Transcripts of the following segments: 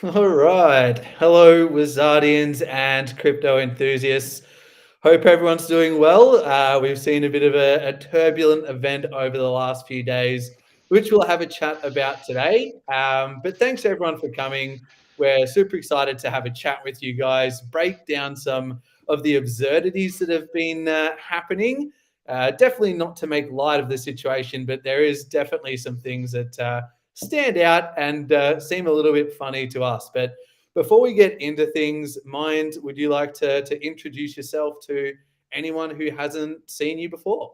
All right. Hello, Wizardians and crypto enthusiasts. Hope everyone's doing well. We've seen a bit of a turbulent event over the last few days, which we'll have a chat about today. But thanks everyone for coming. We're super excited to have a chat with you guys, break down some of the absurdities that have been happening. Definitely not to make light of the situation, but there is definitely some things that stand out and seem a little bit funny to us. But before we get into things, Mind, would you like to introduce yourself to anyone who hasn't seen you before?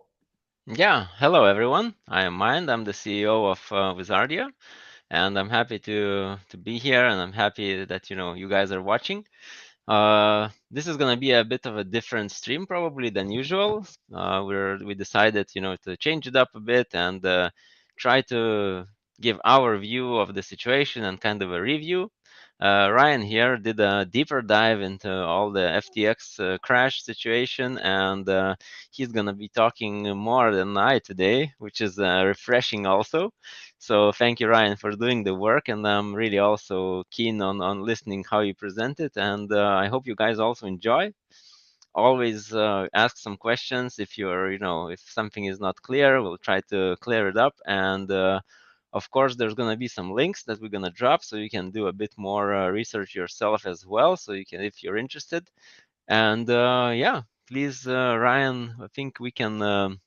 Yeah, hello everyone. I am Mind. I'm the CEO of Wizardia, and I'm happy to be here, and I'm happy that you guys are watching. This is gonna be a bit of a different stream probably than usual. We decided to change it up a bit and try to give our view of the situation and kind of a review. Ryan here did a deeper dive into all the FTX crash situation, and he's gonna be talking more than I today, which is refreshing also. So thank you, Ryan, for doing the work, and I'm really also keen on listening how you present it, and I hope you guys also enjoy. Always ask some questions if if something is not clear, we'll try to clear it up, and of course, there's going to be some links that we're going to drop so you can do a bit more research yourself as well. So you can, if you're interested. And yeah, please, Ryan, I think we can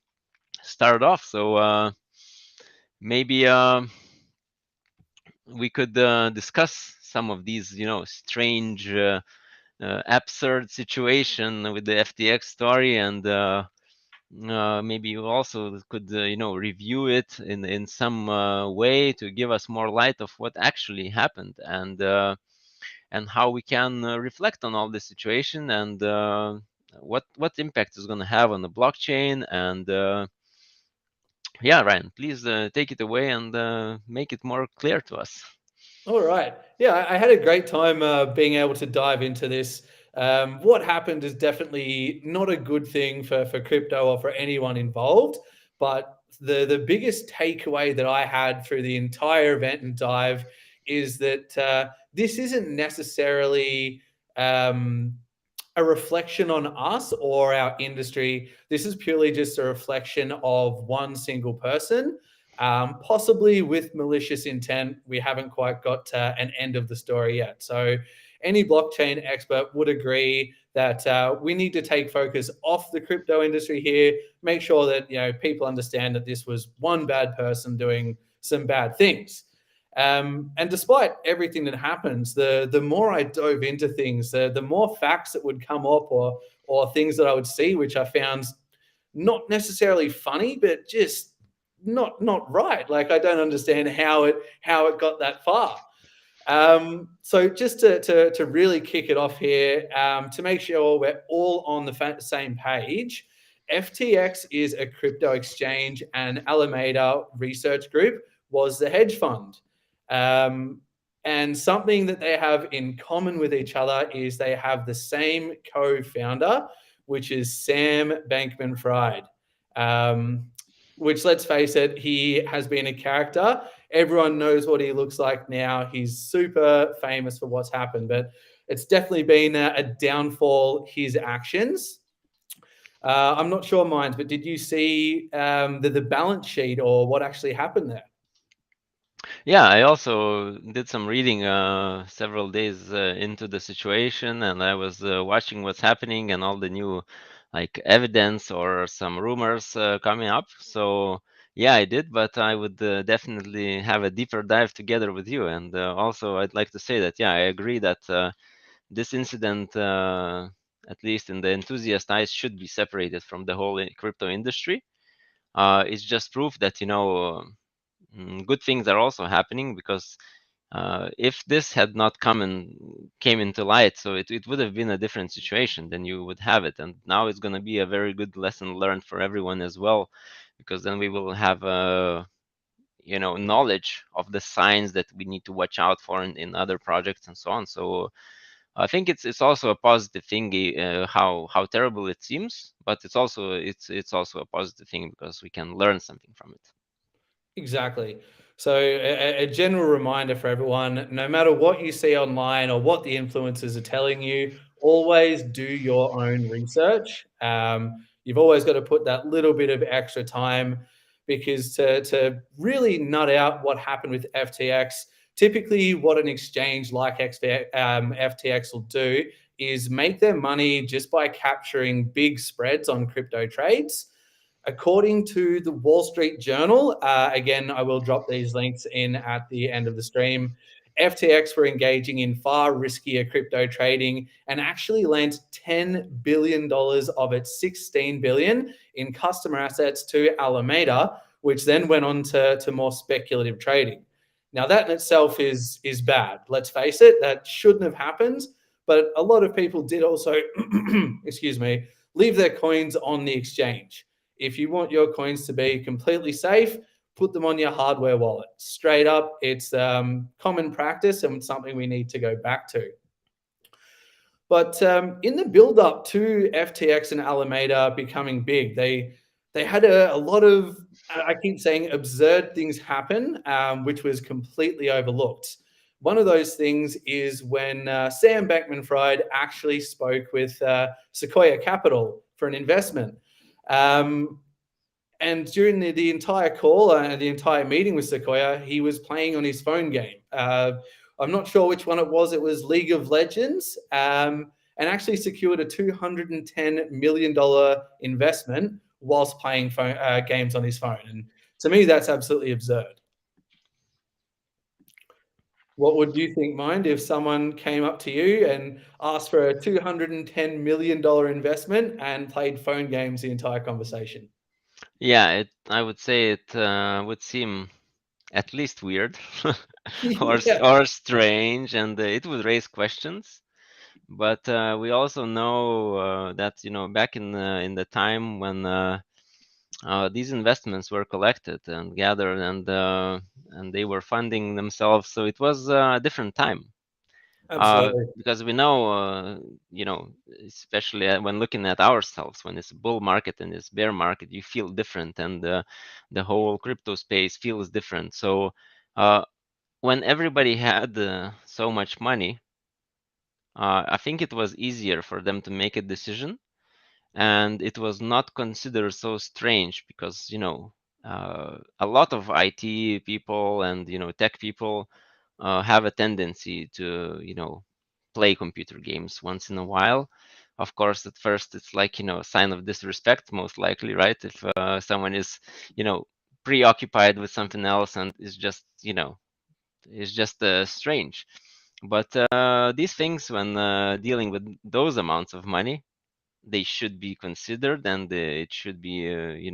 start off. So maybe we could discuss some of these, strange, absurd situation with the FTX story, and maybe you also could review it in some way to give us more light of what actually happened, and how we can reflect on all this situation, and what impact is going to have on the blockchain. And yeah, Ryan, please take it away and make it more clear to us. All right. Yeah, I had a great time being able to dive into this. What happened is definitely not a good thing for crypto or for anyone involved. But the biggest takeaway that I had through the entire event and dive is that this isn't necessarily um, a reflection on us or our industry. This is purely just a reflection of one single person, possibly with malicious intent. We haven't quite got to an end of the story yet. So, any blockchain expert would agree that we need to take focus off the crypto industry here. Make sure that people understand that this was one bad person doing some bad things. And despite everything that happens, the more I dove into things, the more facts that would come up, or things that I would see, which I found not necessarily funny, but just not right. Like I don't understand how it got that far. So just to really kick it off here, to make sure we're all on the same page, FTX is a crypto exchange, and Alameda Research Group was the hedge fund. Um, and something that they have in common with each other is they have the same co-founder, which is Sam Bankman-Fried. Um, which, let's face it, he has been a character. Everyone knows what he looks like now. He's super famous for what's happened, but it's definitely been a downfall, his actions. I'm not sure, Minds, but did you see the balance sheet or what actually happened there? Yeah, I also did some reading several days into the situation, and I was watching what's happening and all the new like evidence or some rumors coming up. So yeah, I did, but I would definitely have a deeper dive together with you. And also, I'd like to say that yeah, I agree that this incident, at least in the enthusiast eyes, should be separated from the whole crypto industry. It's just proof that good things are also happening, because if this had not came into light, so it would have been a different situation, then you would have it, and now it's going to be a very good lesson learned for everyone as well, because then we will have knowledge of the signs that we need to watch out for in other projects and so on. So I think it's also a positive thing, how terrible it seems, but it's also a positive thing because we can learn something from it. Exactly. So, a general reminder for everyone, no matter what you see online or what the influencers are telling you, always do your own research. You've always got to put that little bit of extra time, because to really nut out what happened with FTX, typically what an exchange like FTX will do is make their money just by capturing big spreads on crypto trades. According to the Wall Street Journal, again, I will drop these links in at the end of the stream. FTX were engaging in far riskier crypto trading and actually lent $10 billion of its $16 billion in customer assets to Alameda, which then went on to more speculative trading. Now, that in itself is bad. Let's face it, that shouldn't have happened. But a lot of people did also, excuse me, leave their coins on the exchange. If you want your coins to be completely safe, put them on your hardware wallet. Straight up, it's common practice and something we need to go back to. But in the build up to FTX and Alameda becoming big, they had a lot of, I keep saying, absurd things happen, which was completely overlooked. One of those things is when Sam Bankman-Fried actually spoke with Sequoia Capital for an investment. And during the entire call and the entire meeting with Sequoia, he was playing on his phone game. I'm not sure which one it was. It was League of Legends, and actually secured a $210 million investment whilst playing games on his phone. And to me, that's absolutely absurd. What would you think, Mind, if someone came up to you and asked for a $210 million investment and played phone games the entire conversation? Yeah, I would say it would seem at least weird Yeah, or strange, and it would raise questions. But we also know that back in the time when these investments were collected and gathered, and they were funding themselves, so it was a different time. absolutely. Because we know, especially when looking at ourselves, when it's a bull market and it's bear market, you feel different, and the whole crypto space feels different. So when everybody had so much money, I think it was easier for them to make a decision, and it was not considered so strange because a lot of IT people and tech people have a tendency to play computer games once in a while. Of course, at first it's like a sign of disrespect, most likely, right? If someone is preoccupied with something else and is just strange. But these things, when dealing with those amounts of money, they should be considered, and it should be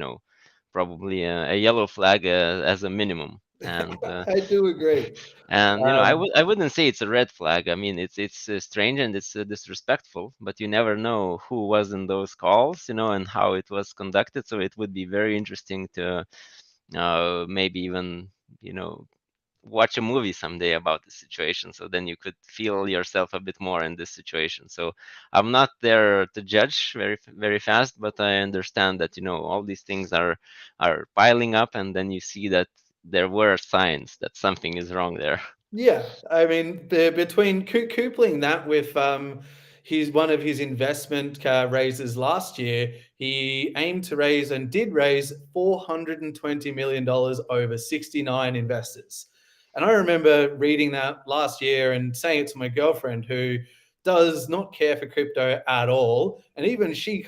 probably a yellow flag as a minimum. And I do agree. I wouldn't say it's a red flag. I mean, it's strange and it's disrespectful, but you never know who was in those calls, and how it was conducted. So it would be very interesting to maybe even watch a movie someday about the situation, so then you could feel yourself a bit more in this situation. So I'm not there to judge very fast, but I understand that all these things are piling up, and then you see that there were signs that something is wrong there. Yeah, I mean, between coupling that with his one of his investment raises last year, he aimed to raise and did raise $420 million over 69 investors. And I remember reading that last year and saying it to my girlfriend, who does not care for crypto at all. And even she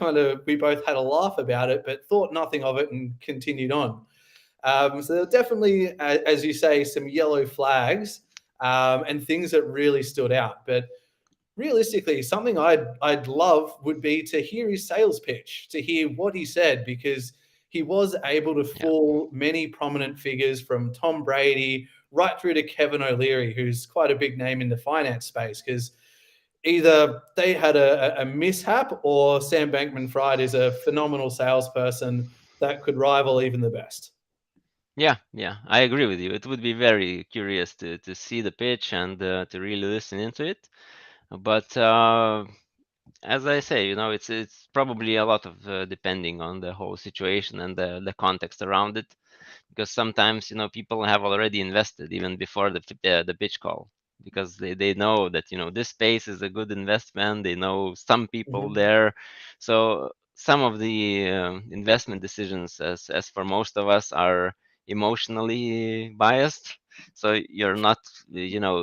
we both had a laugh about it, but thought nothing of it and continued on. So there are definitely, as you say, some yellow flags, and things that really stood out. But realistically, something I'd love would be to hear his sales pitch, to hear what he said, because he was able to Yeah. fool many prominent figures from Tom Brady right through to Kevin O'Leary, who's quite a big name in the finance space, because either they had a mishap or Sam Bankman-Fried is a phenomenal salesperson that could rival even the best. Yeah, I agree with you. It would be very curious to see the pitch and to really listen into it. But as I say, it's probably a lot of depending on the whole situation and the context around it. because sometimes people have already invested even before the pitch call, because they know that this space is a good investment. They know some people Mhm. there, so some of the investment decisions, as for most of us, are emotionally biased. So you're not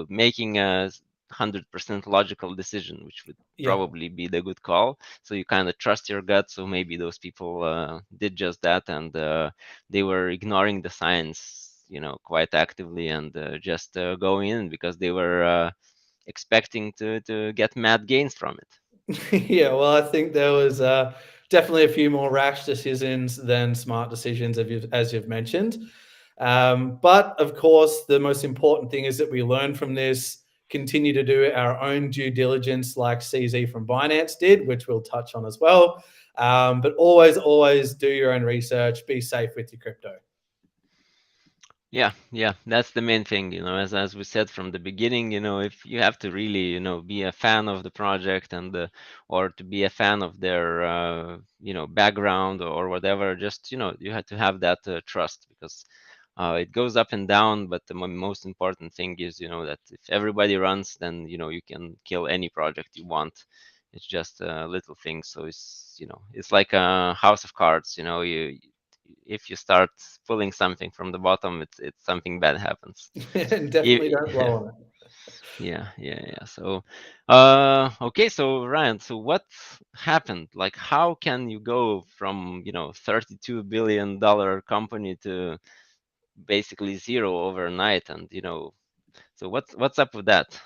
making a 100% logical decision, which would Yeah. probably be the good call. So you kind of trust your gut. So maybe those people did just that, and they were ignoring the science, quite actively, and just going in because they were expecting to get mad gains from it. Yeah, well, I think there was definitely a few more rash decisions than smart decisions, as you've mentioned. But of course, the most important thing is that we learn from this, continue to do our own due diligence, like CZ from Binance did, which we'll touch on as well. But always, always do your own research. Be safe with your crypto. Yeah, that's the main thing, as we said from the beginning, if you have to really, be a fan of the project, and or to be a fan of their background or whatever, just you have to have that trust, because it goes up and down, but the most important thing is, that if everybody runs, then you can kill any project you want. It's just a little thing. So it's like a house of cards. You if you start pulling something from the bottom, it's something bad happens. And definitely don't blow on it. Yeah. So, okay. So Ryan, so what happened? Like, how can you go from $32 billion company to basically zero overnight? And so what's up with that?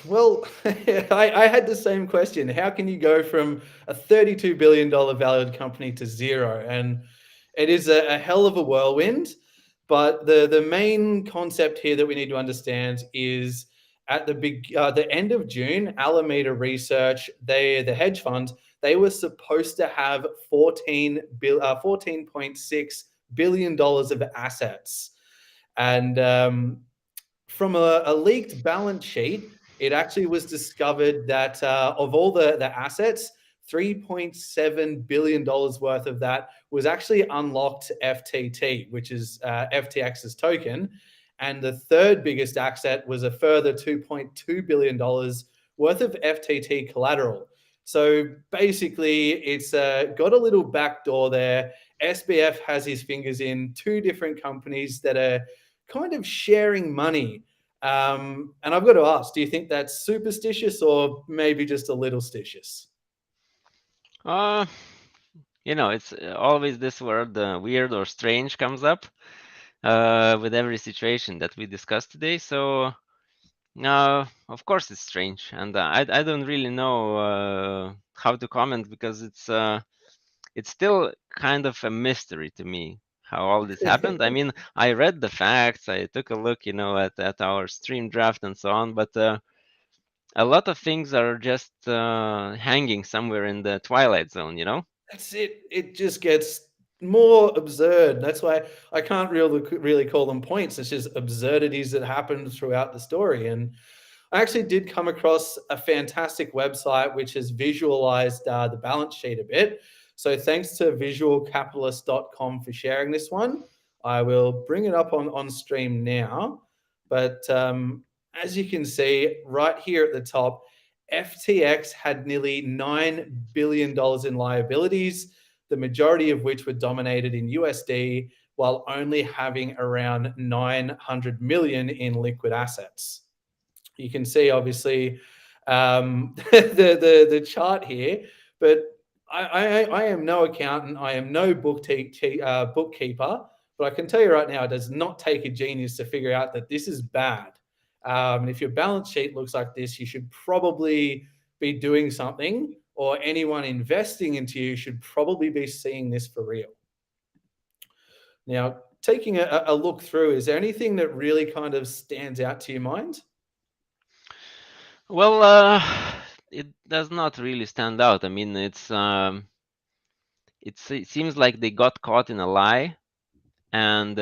Well, I had the same question. How can you go from a $32 billion valued company to zero? And it is a hell of a whirlwind. But the main concept here that we need to understand is at the end of June, Alameda Research, the hedge fund, they were supposed to have 14.6 billion dollars of assets. And from a leaked balance sheet, it actually was discovered that of all the assets, $3.7 billion worth of that was actually unlocked FTT, which is FTX's token. And the third biggest asset was a further $2.2 billion worth of FTT collateral. So basically, it's got a little backdoor there. SBF has his fingers in two different companies that are kind of sharing money. And I've got to ask, do you think that's superstitious or maybe just a little stitious? Uh, it's always this word, weird or strange, comes up with every situation that we discussed today. So, of course it's strange, and I don't really know how to comment, because it's still kind of a mystery to me how all this happened. I mean, I read the facts, I took a look, at our stream draft and so on, but a lot of things are just hanging somewhere in the twilight zone. That's it. It just gets more absurd. That's why I can't really call them points. It's just absurdities that happen throughout the story. And I actually did come across a fantastic website which has visualized the balance sheet a bit. So thanks to visualcapitalist.com for sharing this one. I will bring it up on stream now. But as you can see right here at the top, FTX had nearly $9 billion in liabilities, the majority of which were dominated in USD, while only having around 900 million in liquid assets. You can see obviously the chart here, but I am no accountant, I am no bookkeeper, but I can tell you right now, it does not take a genius to figure out that this is bad. And if your balance sheet looks like this, you should probably be doing something, or anyone investing into you should probably be seeing this for real. Now, taking a look through, is there anything that really kind of stands out to your mind? Well, it does not really stand out. I mean, it seems like they got caught in a lie. And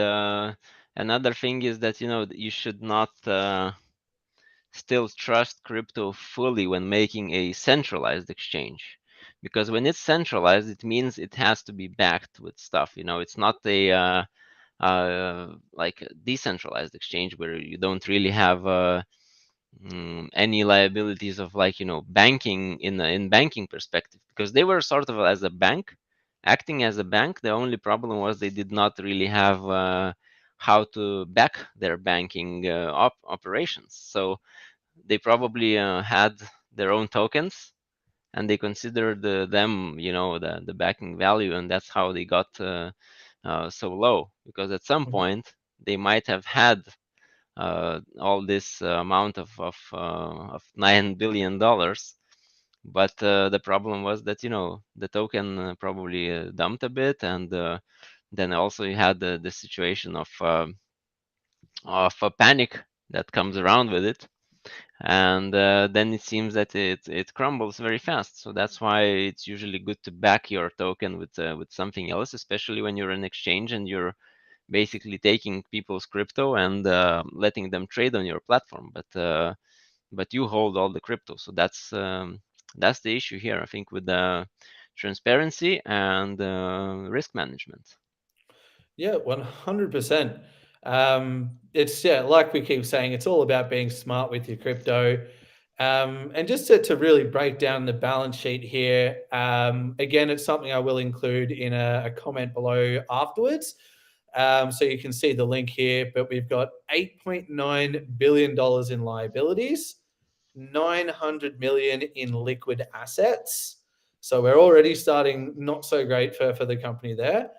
another thing is that you should not still trust crypto fully when making a centralized exchange, because when it's centralized, it means it has to be backed with stuff. It's not like a decentralized exchange where you don't really have any liabilities of like banking in banking perspective, because they were sort of as a bank, acting as a bank. The only problem was they did not really have how to back their banking operations. So they probably had their own tokens, and they considered them, the backing value, and that's how they got so low. Because at some point they might have had all this amount of $9 billion, but the problem was that the token probably dumped a bit, and then also you had the situation of a panic that comes around with it, and then it seems that it crumbles very fast. So that's why it's usually good to back your token with something else, especially when you're an exchange and you're basically taking people's crypto and letting them trade on your platform, but you hold all the crypto. So that's the issue here, I think, with the transparency and risk management. Yeah, 100%. It's, yeah, like we keep saying, it's all about being smart with your crypto. And just to really break down the balance sheet here, again, it's something I will include in a comment below afterwards. So you can see the link here, but we've got $8.9 billion in liabilities, 900 million in liquid assets. So we're already starting not so great for the company there.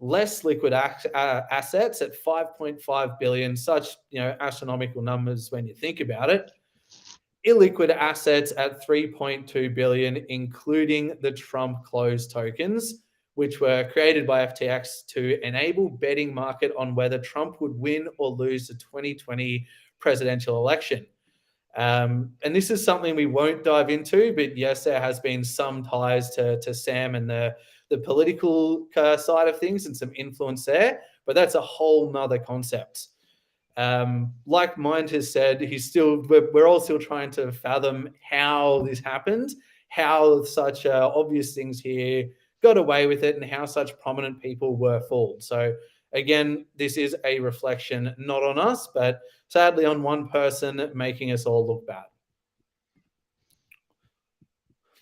Less liquid assets at 5.5 billion, such astronomical numbers when you think about it. Illiquid assets at 3.2 billion, including the Trump closed tokens, which were created by FTX to enable betting market on whether Trump would win or lose the 2020 presidential election. And this is something we won't dive into, but yes, there has been some ties to Sam and the political side of things and some influence there, but that's a whole nother concept. Like Mind has said, we're all still trying to fathom how this happened, how such obvious things here got away with it, and how such prominent people were fooled. So again, this is a reflection not on us, but sadly on one person making us all look bad.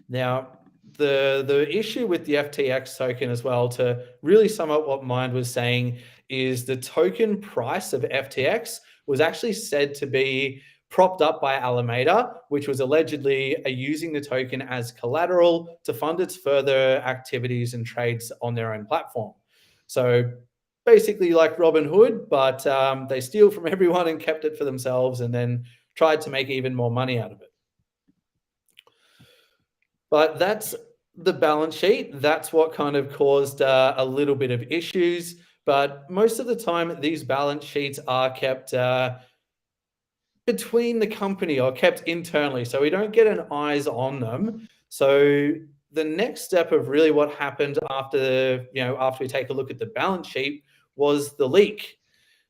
Now, the issue with the FTX token as well, to really sum up what Mind was saying, is the token price of FTX was actually said to be propped up by Alameda, which was allegedly using the token as collateral to fund its further activities and trades on their own platform. So basically like Robin Hood, but they steal from everyone and kept it for themselves, and then tried to make even more money out of it. But that's the balance sheet. That's what kind of caused a little bit of issues. But most of the time, these balance sheets are kept between the company or kept internally, so we don't get an eyes on them. So the next step of really what happened after we take a look at the balance sheet was the leak.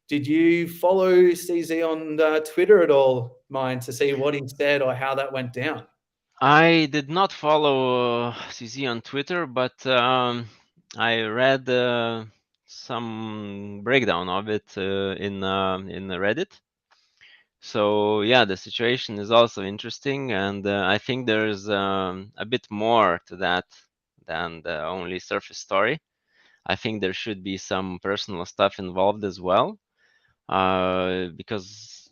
Did you follow CZ on Twitter at all, Mind, to see what he said or how that went down? I did not follow CZ on Twitter, but I read some breakdown of it in Reddit. So yeah, the situation is also interesting, and I think there's a bit more to that than the only surface story. I think there should be some personal stuff involved as well, because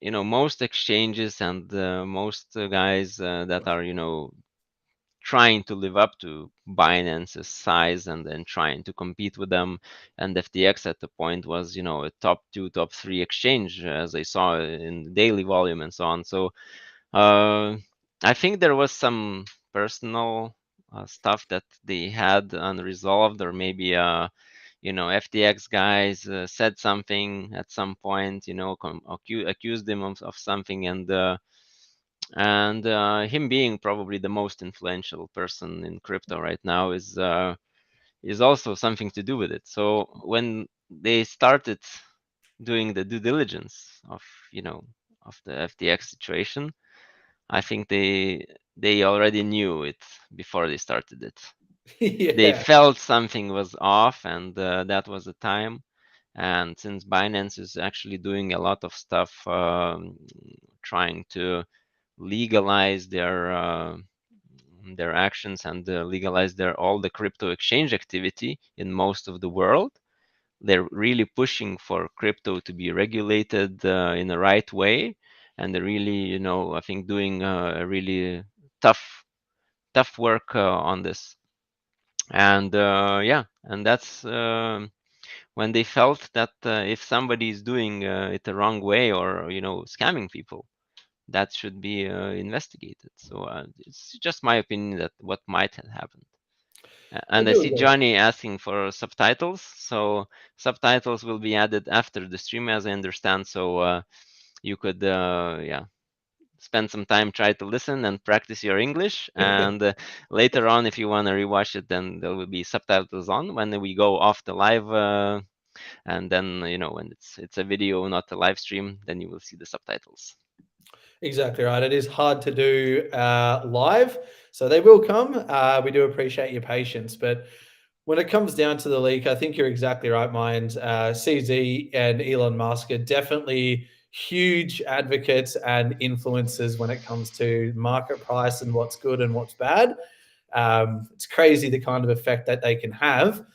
most exchanges and most guys that are trying to live up to Binance's size and then trying to compete with them. And FTX at the point was, a top 2, top 3 exchange, as I saw in daily volume and so on. So I think there was some personal stuff that they had unresolved, or maybe FTX guys said something at some point, accused him of something, and him being probably the most influential person in crypto right now is also something to do with it. So when they started doing the due diligence of the FTX situation, I think they already knew it before they started it. They Yeah. felt something was off, and that was the time. And since Binance is actually doing a lot of stuff, trying to legalize their actions and legalize their all the crypto exchange activity in most of the world, they're really pushing for crypto to be regulated in the right way, and they're really, I think, doing a really tough work on this. And yeah, and that's when they felt that if somebody is doing it the wrong way, or scamming people, that should be investigated. So it's just my opinion that what might have happened. I And I do see agree. Johnny asking for subtitles. So subtitles will be added after the stream, as I understand. So you could, yeah, spend some time, try to listen and practice your English. And later on, if you want to rewatch it, then there will be subtitles on when we go off the live. And then, when it's a video, not a live stream, then you will see the subtitles. Exactly right. It is hard to do live, so they will come. We do appreciate your patience, but when it comes down to the leak, I think you're exactly right, Mind. CZ and Elon Musk are definitely huge advocates and influencers when it comes to market price and what's good and what's bad. It's crazy the kind of effect that they can have.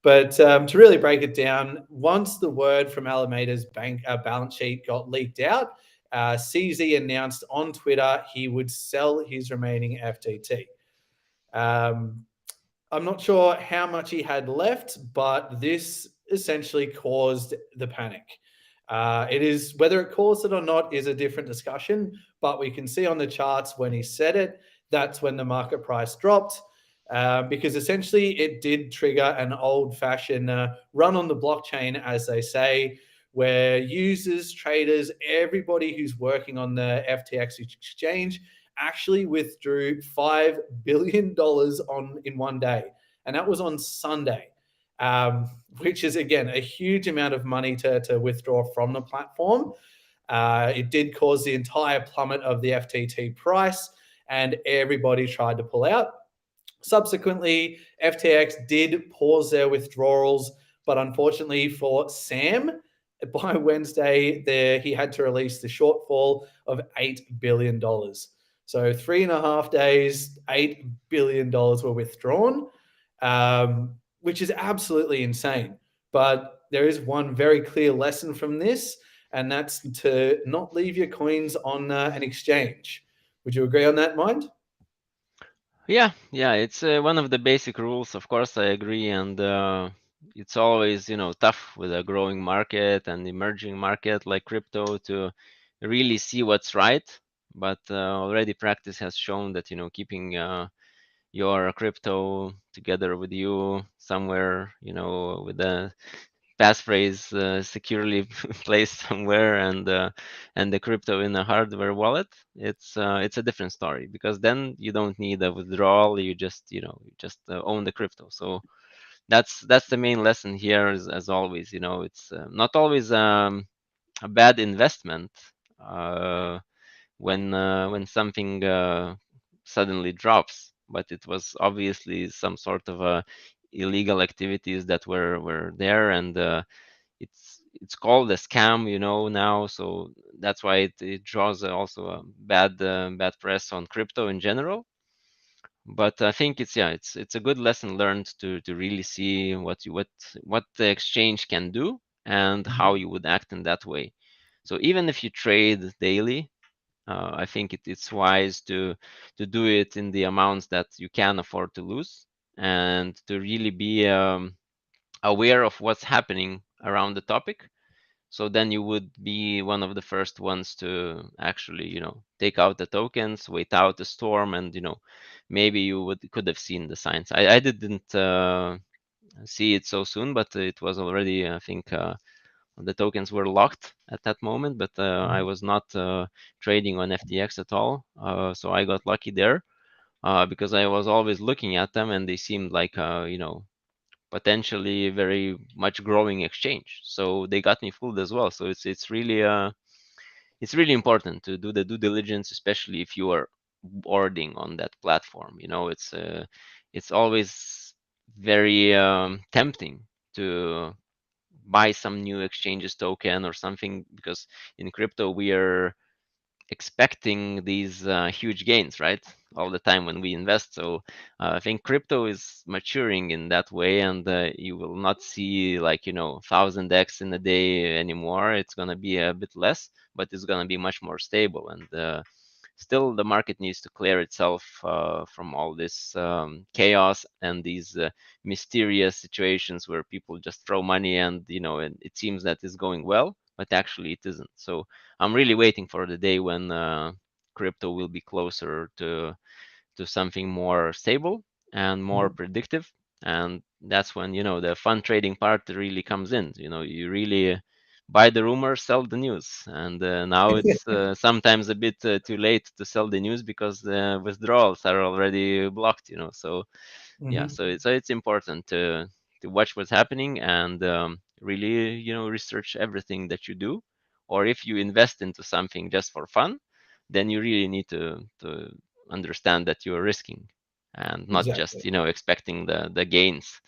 But to really break it down, once the word from Alameda's bank balance sheet got leaked out, CZ announced on Twitter he would sell his remaining FTT. Um, I'm not sure how much he had left, but this essentially caused the panic. It is whether it caused it or not is a different discussion, but we can see on the charts when he said it, that's when the market price dropped. Because essentially it did trigger an old fashioned run on the blockchain, as they say, where users, traders, everybody who's working on the FTX exchange actually withdrew $5 billion in one day, and that was on Sunday, which is again a huge amount of money to withdraw from the platform. It did cause the entire plummet of the FTT price, and everybody tried to pull out. Subsequently, FTX did pause their withdrawals, but unfortunately for Sam, by Wednesday, he had to release the shortfall of $8 billion. So 3.5 days, $8 billion were withdrawn, which is absolutely insane. But there is one very clear lesson from this, and that's to not leave your coins on an exchange. Would you agree on that, Mind? Yeah, it's one of the basic rules. Of course, I agree, and it's always, tough with a growing market and emerging market like crypto to really see what's right. But already practice has shown that, keeping your crypto together with you somewhere, with a passphrase securely placed somewhere, and the crypto in a hardware wallet, it's a different story, because then you don't need a withdrawal. You just own the crypto. So that's the main lesson here, as always. It's not always a bad investment when something suddenly drops, but it was obviously some sort of illegal activities that were there, and it's called a scam, now. So that's why it draws also a bad press on crypto in general. But I think it's a good lesson learned to really see what the exchange can do and how you would act in that way. So even if you trade daily, I think it's wise to do it in the amounts that you can afford to lose, and to really be aware of what's happening around the topic. So then you would be one of the first ones to actually, take out the tokens, wait out the storm, and maybe you could have seen the signs. I didn't see it so soon, but it was already, I think, the tokens were locked at that moment. But I was not trading on FTX at all, so I got lucky there because I was always looking at them, and they seemed like potentially very much growing exchange. So they got me fooled as well. So it's really important to do the due diligence, especially if you are boarding on that platform. It's always very tempting to buy some new exchanges token or something, because in crypto we are expecting these huge gains, right? All the time when we invest. So I think crypto is maturing in that way, and you will not see like 1000x in a day anymore. It's gonna be a bit less, but it's gonna be much more stable. And still, the market needs to clear itself from all this chaos and these mysterious situations where people just throw money, and it seems that it's going well, but actually it isn't. So I'm really waiting for the day when crypto will be closer to something more stable and more Mhm. predictive. And that's when the fun trading part really comes in. You really buy the rumor, sell the news. And now it's sometimes a bit too late to sell the news because the withdrawals are already blocked. So yeah, Mhm. so it's important to watch what's happening, and really research everything that you do. Or if you invest into something just for fun, then you really need to understand that you're risking, and not just Exactly. expecting the gains.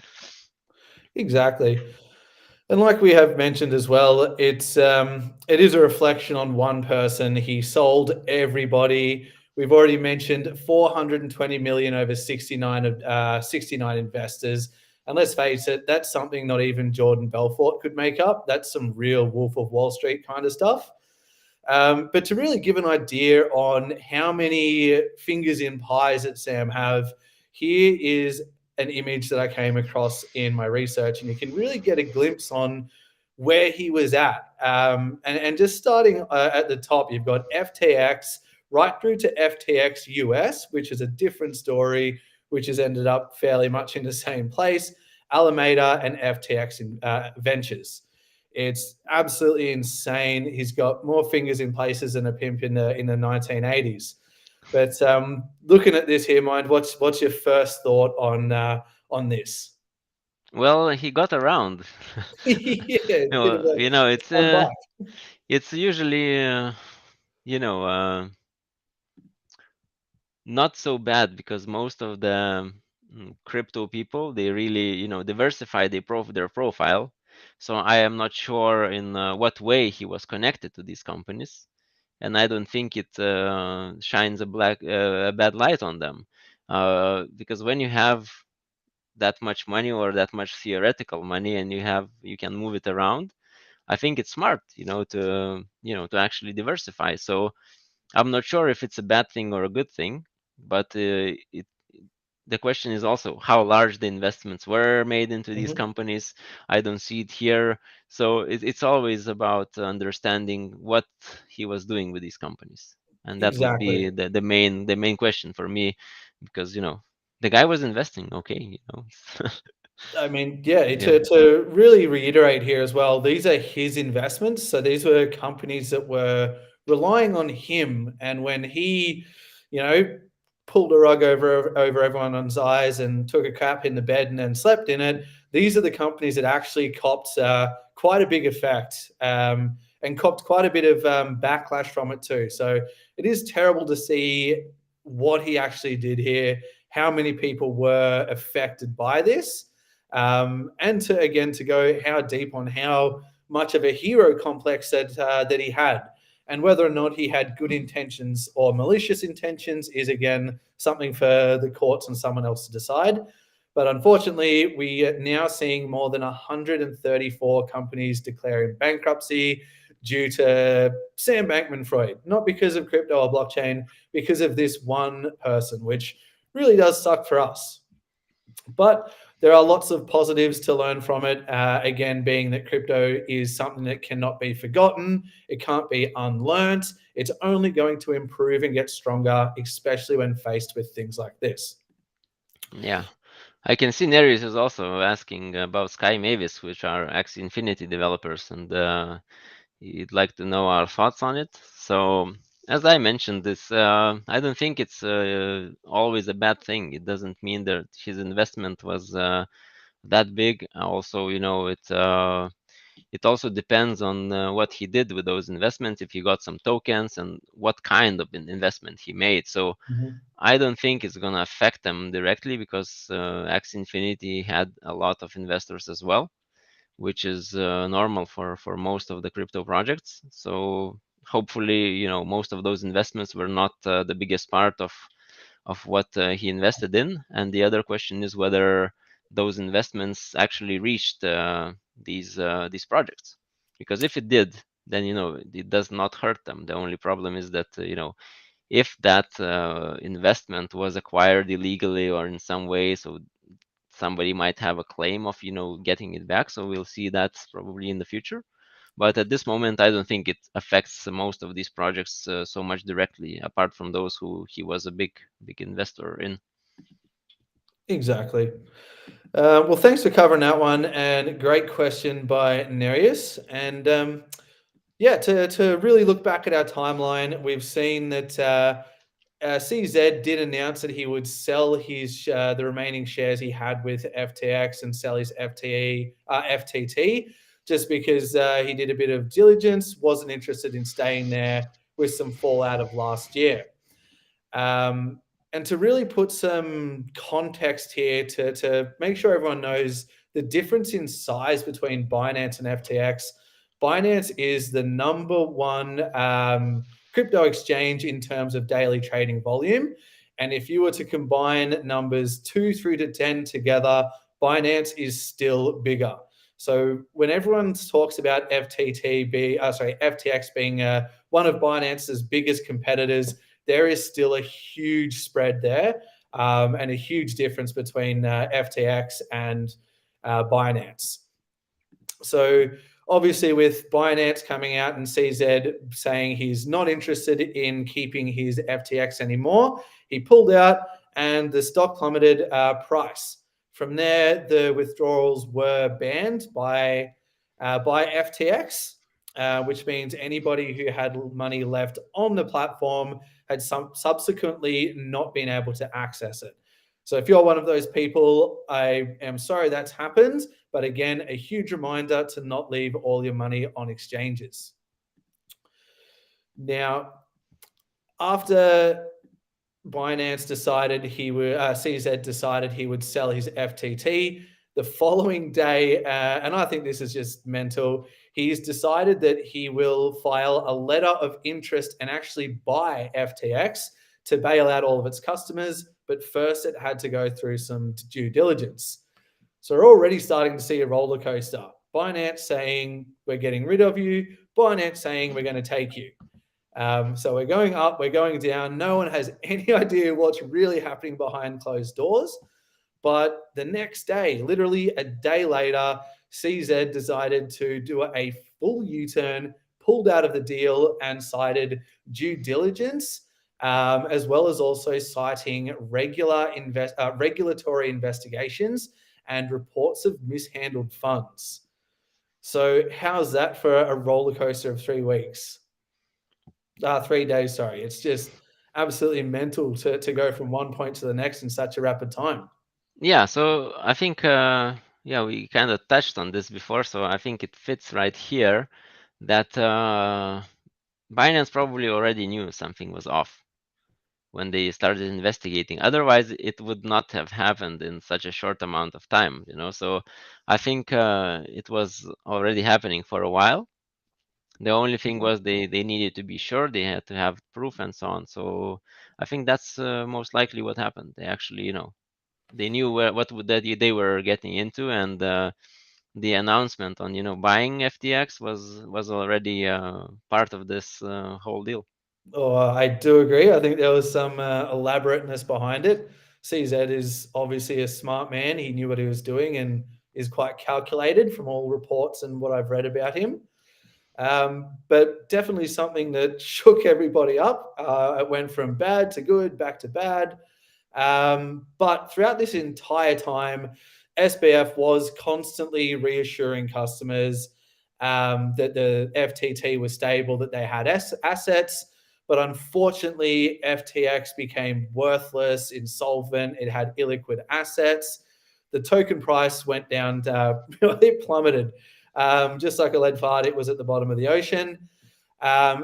Exactly. And like we have mentioned as well, it is a reflection on one person. He sold everybody. We've already mentioned 420 million over 69 investors. And let's face it, that's something not even Jordan Belfort could make up. That's some real Wolf of Wall Street kind of stuff. But to really give an idea on how many fingers in pies that Sam have, here is an image that I came across in my research, and you can really get a glimpse on where he was at. And just starting at the top, you've got FTX right through to FTX US, which is a different story, which has ended up fairly much in the same place, Alameda and FTX Ventures. It's absolutely insane. He's got more fingers in places than a pimp in the 1980s. But looking at this here, Mind, what's your first thought on this? Well, he got around. Yeah, bit of a It's fun bike. it's usually you know not so bad, because most of the crypto people, they really diversify their profile. So I am not sure in what way he was connected to these companies, and I don't think it shines a bad light on them, because when you have that much money, or that much theoretical money, and you can move it around, I think it's smart, to actually diversify. So I'm not sure if it's a bad thing or a good thing, but the question is also how large the investments were made into these Mhm. companies. I don't see it here. So it's always about understanding what he was doing with these companies, and that would Exactly. be the main question for me, because the guy was investing. Okay, I mean, yeah, yeah, to really reiterate here as well, these are his investments. So these were companies that were relying on him. And when he, you know, pulled a rug over everyone's eyes and took a crap in the bed and then slept in it, these are the companies that actually copped quite a big effect and copped quite a bit of backlash from it too. So it is terrible to see what he actually did here, how many people were affected by this, and to again to go how deep on how much of a hero complex that he had, and whether or not he had good intentions or malicious intentions is again something for the courts and someone else to decide. But unfortunately, we are now seeing more than 134 companies declaring bankruptcy due to Sam Bankman-Fried, not because of crypto or blockchain, because of this one person, which really does suck for us. But there are lots of positives to learn from it. Again, being that crypto is something that cannot be forgotten, it can't be unlearned. It's only going to improve and get stronger, especially when faced with things like this. yeah. I can see Nereus is also asking about Sky Mavis, which are Axie Infinity developers, and he'd like to know our thoughts on it. So, as I mentioned, this I don't think it's always a bad thing. It doesn't mean that his investment was that big. Also, it also depends on what he did with those investments, if he got some tokens and what kind of an investment he made. So I don't think it's going to affect them directly, because X Infinity had a lot of investors as well, which is normal for most of the crypto projects. So hopefully, most of those investments were not the biggest part of what he invested in. And the other question is whether those investments actually reached these projects, because if it did, then it does not hurt them. The only problem is that if that investment was acquired illegally or in some way, so somebody might have a claim of getting it back. So we'll see that probably in the future. But at this moment, I don't think it affects most of these projects so much directly, apart from those who he was a big investor in. Exactly. Well, thanks for covering that one, and great question by Nereus. And yeah, to really look back at our timeline, we've seen that CZ did announce that he would sell his the remaining shares he had with FTX and sell his FTT, just because he did a bit of diligence, wasn't interested in staying there with some fallout of last year. And to really put some context here to make sure everyone knows the difference in size between Binance and FTX, Binance is the number one crypto exchange in terms of daily trading volume. And if you were to combine numbers 2 through to 10 together, Binance is still bigger. So when everyone talks about FTX being one of Binance's biggest competitors, there is still a huge spread there, and a huge difference between FTX and Binance. So obviously, with Binance coming out and CZ saying he's not interested in keeping his FTX anymore, he pulled out and the stock plummeted price. From there, the withdrawals were banned by FTX, which means anybody who had money left on the platform had subsequently not been able to access it. So if you're one of those people, I am sorry that's happened. But again, a huge reminder to not leave all your money on exchanges. Now, after Binance decided CZ decided he would sell his FTT, the following day, and I think this is just mental, he's decided that he will file a letter of interest and actually buy FTX to bail out all of its customers. But first, it had to go through some due diligence. So we're already starting to see a roller coaster. Binance saying we're getting rid of you, Binance saying we're going to take you. So we're going up, we're going down. No one has any idea what's really happening behind closed doors. But the next day, literally a day later, CZ decided to do a full U-turn, pulled out of the deal, and cited due diligence, as well as also citing regulatory investigations and reports of mishandled funds. So how's that for a roller coaster of 3 weeks? 3 days, sorry. It's just absolutely mental to go from one point to the next in such a rapid time. Yeah, so I think we kind of touched on this before, so I think it fits right here that Binance probably already knew something was off when they started investigating. Otherwise, it would not have happened in such a short amount of time, So I think it was already happening for a while. The only thing was they needed to be sure, they had to have proof and so on. So I think that's most likely what happened. They actually, they knew that they were getting into, and the announcement on buying FTX was already part of this whole deal. Oh, I do agree. I think there was some elaborateness behind it. CZ is obviously a smart man. He knew what he was doing and is quite calculated from all reports and what I've read about him. But definitely something that shook everybody up. It went from bad to good, back to bad. But throughout this entire time, SBF was constantly reassuring customers that the FTT was stable, that they had assets. But unfortunately, FTX became worthless, insolvent. It had illiquid assets. The token price went down to, it plummeted. Just like a lead fart, it was at the bottom of the ocean,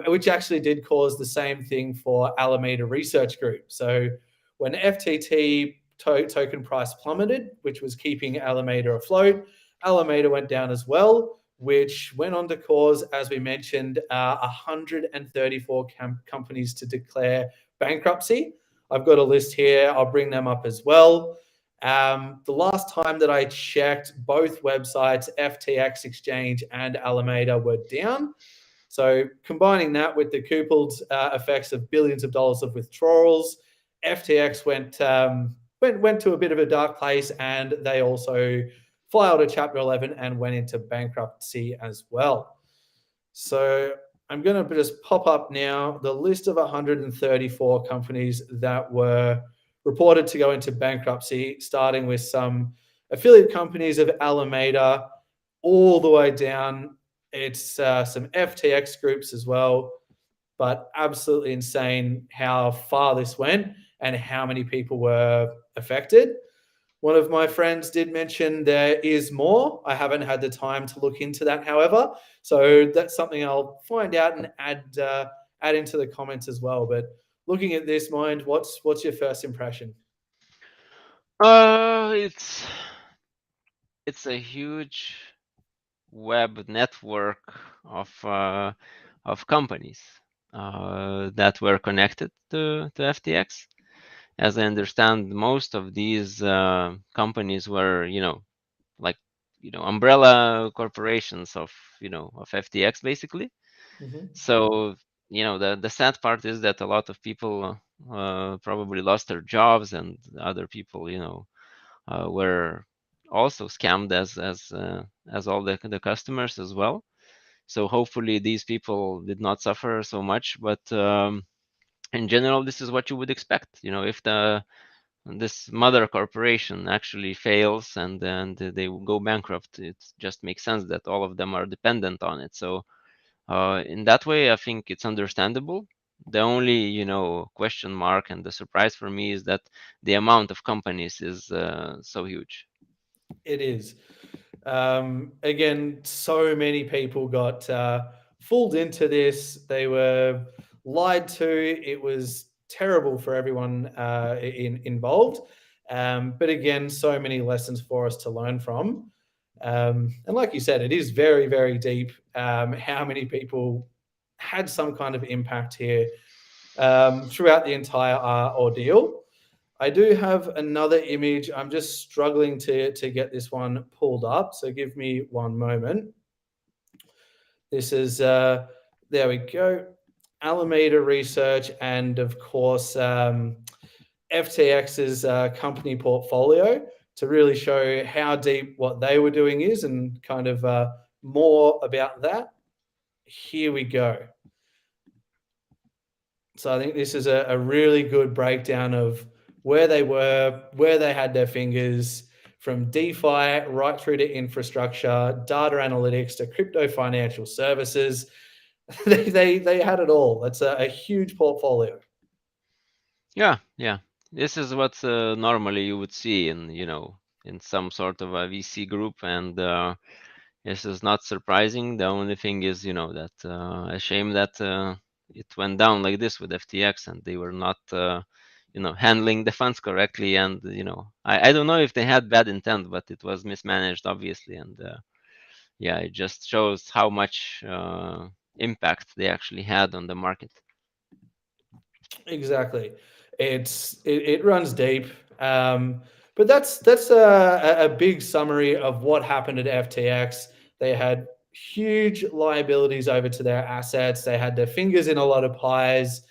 which actually did cause the same thing for Alameda Research Group. So when FTT token price plummeted, which was keeping Alameda afloat, Alameda went down as well, which went on to cause, as we mentioned, 134 companies to declare bankruptcy. I've got a list here. I'll bring them up as well. The last time that I checked, both websites, FTX Exchange and Alameda, were down. So combining that with the coupled effects of billions of dollars of withdrawals, FTX went to a bit of a dark place, and they also filed a Chapter 11 and went into bankruptcy as well. So I'm going to just pop up now the list of 134 companies that were reported to go into bankruptcy, starting with some affiliate companies of Alameda all the way down. It's some FTX groups as well, but absolutely insane how far this went and how many people were affected. One of my friends did mention there is more. I haven't had the time to look into that, however, so that's something I'll find out and add into the comments as well. But looking at this, Mind, what's your first impression? It's a huge web network of companies that were connected to FTX. As I understand, most of these companies were, umbrella corporations of FTX, basically. Mm-hmm. So, the sad part is that a lot of people probably lost their jobs, and other people, were also scammed as all the customers as well. So hopefully these people did not suffer so much, but in general, this is what you would expect. If this mother corporation actually fails and then they go bankrupt, it just makes sense that all of them are dependent on it. So in that way, I think it's understandable. The only question mark and the surprise for me is that the amount of companies is so huge. It is. Again, so many people got fooled into this. They were lied to. It was terrible for everyone involved. But again, so many lessons for us to learn from. And like you said, it is very, very deep how many people had some kind of impact here throughout the entire ordeal. I do have another image. I'm just struggling to get this one pulled up. So give me one moment. This is, there we go, Alameda Research, and of course, FTX's company portfolio, to really show how deep what they were doing is, and kind of more about that. Here we go. So I think this is a really good breakdown of where they were, where they had their fingers, from DeFi right through to infrastructure, data analytics to crypto financial services. they had it all. That's a huge portfolio. Yeah, yeah. This is what normally you would see in some sort of a VC group, and this is not surprising. The only thing is, that a shame that it went down like this with FTX, and they were not, handling the funds correctly. And I don't know if they had bad intent, but it was mismanaged, obviously. And yeah, it just shows how much impact they actually had on the market. Exactly. It runs deep. But that's a big summary of what happened at FTX. They had huge liabilities over to their assets. They had their fingers in a lot of pies.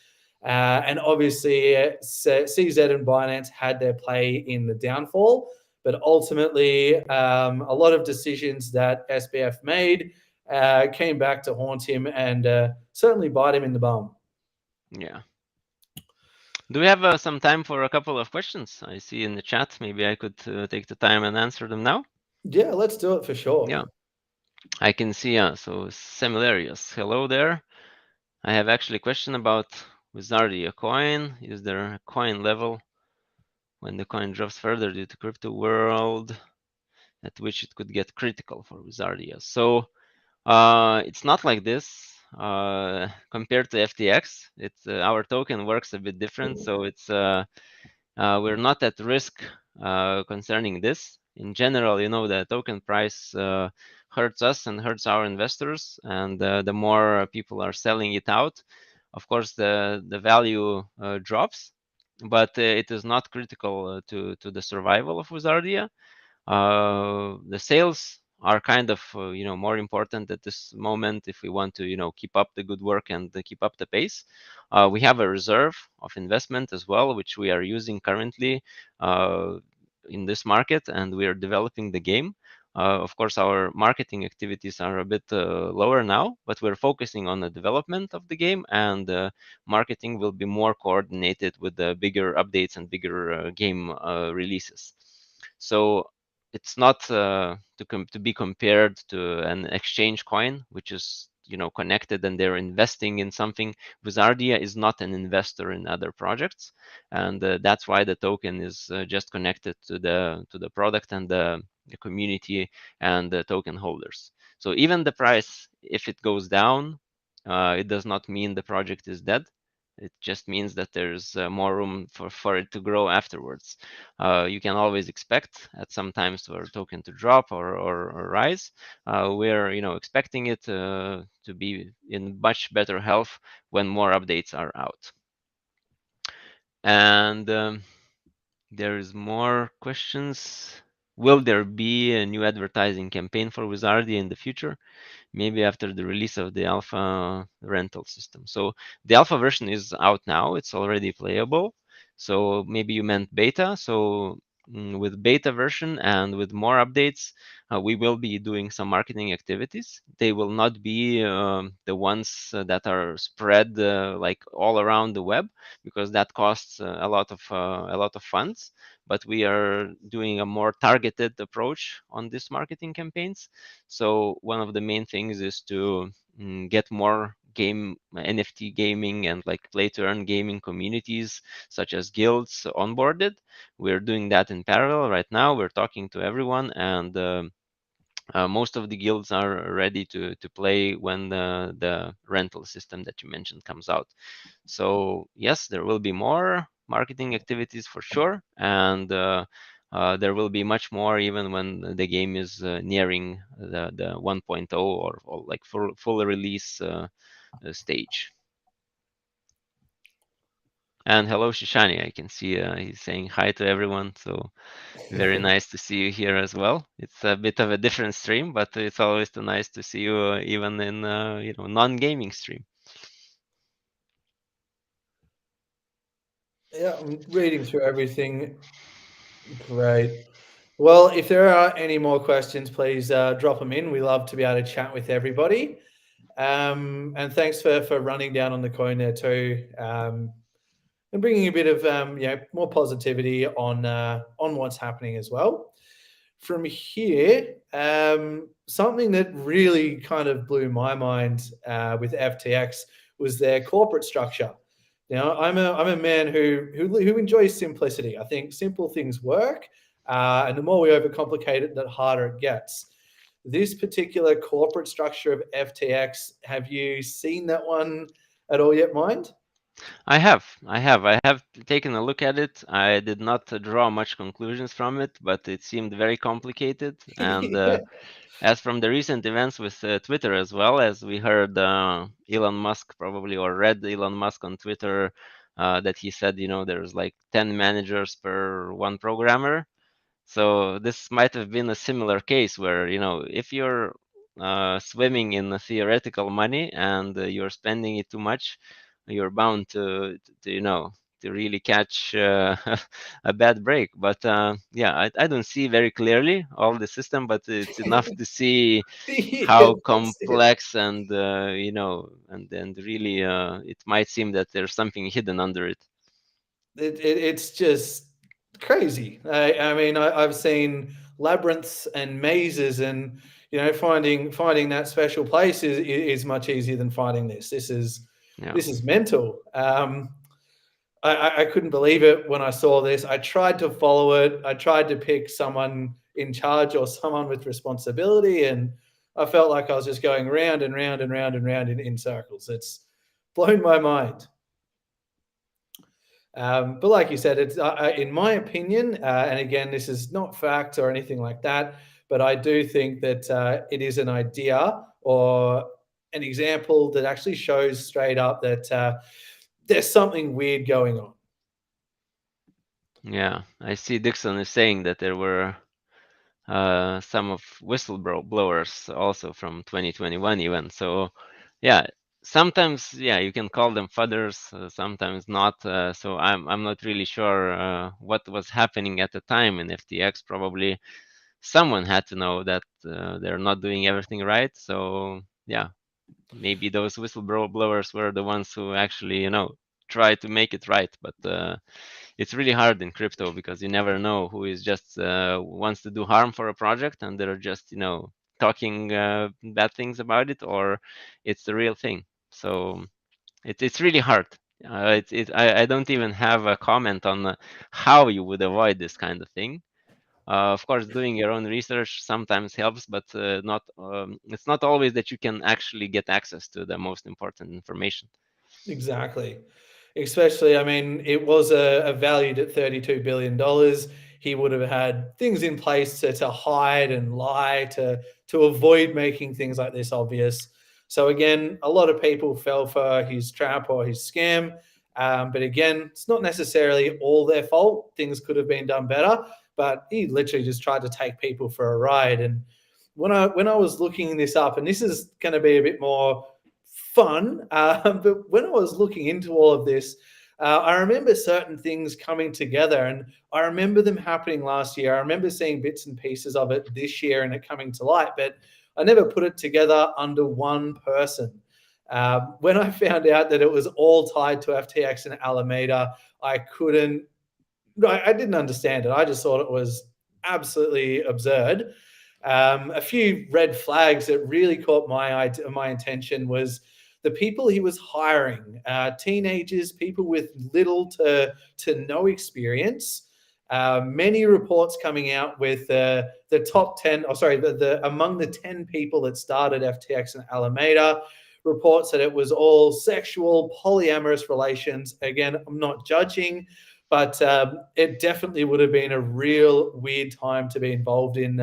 And obviously, CZ and Binance had their play in the downfall. But ultimately, a lot of decisions that SBF made came back to haunt him and certainly bite him in the bum. Yeah. Do we have some time for a couple of questions? I see in the chat. Maybe I could take the time and answer them now. Yeah, let's do it for sure. Yeah, I can see. So Similarious, hello there. I have actually a question about Wizardia coin. Is there a coin level when the coin drops further due to crypto world at which it could get critical for Wizardia. So it's not like this. Compared to FTX, it's our token works a bit different. So it's we're not at risk concerning this. In general, the token price hurts us and hurts our investors, and the more people are selling it out, of course, the value drops. But it is not critical to the survival of Wizardia. The sales are kind of more important at this moment if we want to keep up the good work and keep up the pace. We have a reserve of investment as well, which we are using currently in this market, and we are developing the game. Of course, our marketing activities are a bit lower now, but we're focusing on the development of the game, and marketing will be more coordinated with the bigger updates and bigger game releases. So it's not to be compared to an exchange coin, which is connected and they're investing in something. Wizardia is not an investor in other projects, and that's why the token is just connected to the product and the community and the token holders. So even the price, if it goes down, it does not mean the project is dead. It just means that there's more room for it to grow afterwards. You can always expect at some times for a token to drop or rise. We're expecting it to be in much better health when more updates are out. And there's more questions. Will there be a new advertising campaign for Wizardia in the future? Maybe after the release of the alpha rental system. So the alpha version is out now. It's already playable. So maybe you meant beta. So with beta version and with more updates, we will be doing some marketing activities. They will not be the ones that are spread like all around the web, because that costs a lot of funds. But we are doing a more targeted approach on these marketing campaigns. So one of the main things is to get more game NFT gaming and like play to earn gaming communities such as guilds onboarded. We're doing that in parallel right now. We're talking to everyone, and most of the guilds are ready to play when the rental system that you mentioned comes out. So yes, there will be more marketing activities for sure, and there will be much more even when the game is nearing the 1.0 or like full release stage. And hello, Shishani. I can see he's saying hi to everyone. So very nice to see you here as well. It's a bit of a different stream, but it's always too nice to see you even in non-gaming stream. Yeah, I'm reading through everything. Great. Well, if there are any more questions, please drop them in. We love to be able to chat with everybody. And thanks for running down on the coin there too, and bringing a bit of more positivity on what's happening as well. From here, something that really kind of blew my mind with FTX was their corporate structure. I'm a man who enjoys simplicity. I think simple things work, and the more we overcomplicate it, the harder it gets. This particular corporate structure of FTX, have you seen that one at all yet, Mind? I have taken a look at it. I did not draw much conclusions from it, but it seemed very complicated. And Yeah. as from the recent events with Twitter, as well as we heard Elon Musk probably, or read Elon Musk on Twitter, that he said, there's like 10 managers per one programmer. So this might have been a similar case where, if you're swimming in the theoretical money and you're spending it too much, you're bound to really catch a bad break. But yeah, I don't see very clearly all the system, but it's enough to see Yeah, how that's it. complex and and really it might seem that there's something hidden under it. It's just crazy. I mean, I've seen labyrinths and mazes, and finding that special place is much easier than finding this. Yeah. This is mental. I couldn't believe it when I saw this. I tried to follow it. I tried to pick someone in charge or someone with responsibility. And I felt like I was just going round and round and round and round in circles. It's blown my mind. But like you said, it's in my opinion, and again, this is not fact or anything like that, but I do think that it is an idea or an example that actually shows straight up that there's something weird going on. Yeah, I see Dixon is saying that there were some of whistleblowers also from 2021 even. So yeah, sometimes yeah you can call them fudders, sometimes not. So I'm not really sure what was happening at the time in FTX. Probably someone had to know that they're not doing everything right. So yeah, maybe those whistleblowers were the ones who actually try to make it right. But it's really hard in crypto because you never know who is just wants to do harm for a project and they're just talking bad things about it, or it's the real thing. So it's really hard. I don't even have a comment on how you would avoid this kind of thing. Of course, doing your own research sometimes helps, but not. It's not always that you can actually get access to the most important information. Exactly. Especially, I mean, it was valued at $32 billion. He would have had things in place to hide and lie to avoid making things like this obvious. So again, a lot of people fell for his trap or his scam. But again, it's not necessarily all their fault. Things could have been done better, but he literally just tried to take people for a ride. And when I was looking this up, and this is going to be a bit more fun. But when I was looking into all of this, I remember certain things coming together, and I remember them happening last year. I remember seeing bits and pieces of it this year and it coming to light, but I never put it together under one person. When I found out that it was all tied to FTX and Alameda, I couldn't, I didn't understand it. I just thought it was absolutely absurd. A few red flags that really caught my attention was the people he was hiring, teenagers, people with little to no experience. Many reports coming out with the top 10, or sorry, the among the 10 people that started FTX and Alameda, reports that it was all sexual, polyamorous relations. Again, I'm not judging, but it definitely would have been a real weird time to be involved in